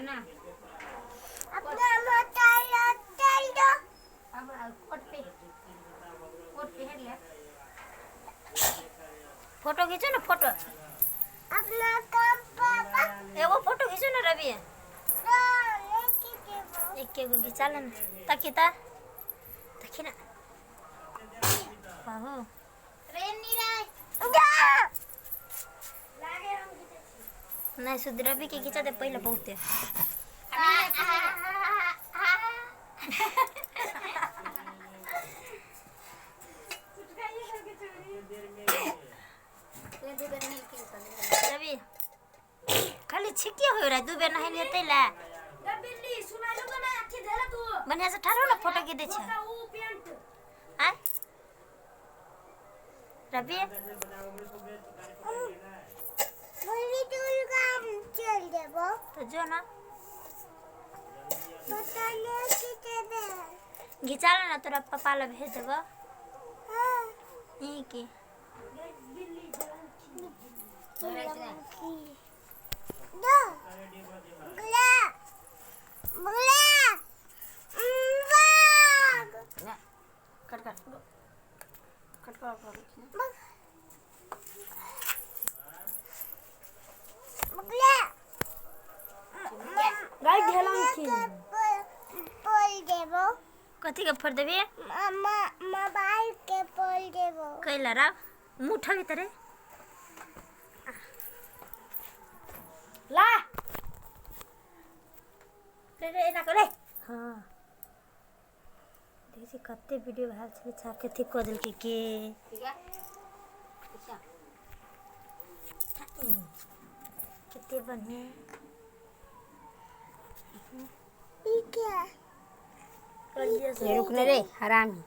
ना अपना मोबाइल चल दो। अब कोट पे हेड ले फोटो खींचो ना फोटो अपना काम पापा एगो फोटो खींचो ना रवि लेके देबो। एक एगो खींचा लेना ताकि ता देखी ना बाबू ट्रेन नहीं रहा लागे हम नहीं सुध रवि के खींचा दे पहले बहुते रवि खाली छिकिया हो रहा है दू बेर नहीं लेते ला बिल्ली सुनालो को ना अच्छे देला तू बढ़िया से ठाड़ो ना फोटो के दे छे वो पेंट आ रवि बोली तू काम चल देबो तो जो ना पता नहीं के दे घिचा लेना तोरा पापा ला भेज देबो हां ई की बिल्ली दो गला बगला कट कट कट कर बगला गाय ढेला की पोल देबो कथी के फोड़ देबी मोबाइल के पोल देबो कैला रा मुठा भीतर ला रे एना करे हां देखि कते वीडियो भाल छले छाप के ठीक क देल के ठीक है अच्छा कितने बढ़िया ई क्या कर दिया रुक रे हरामी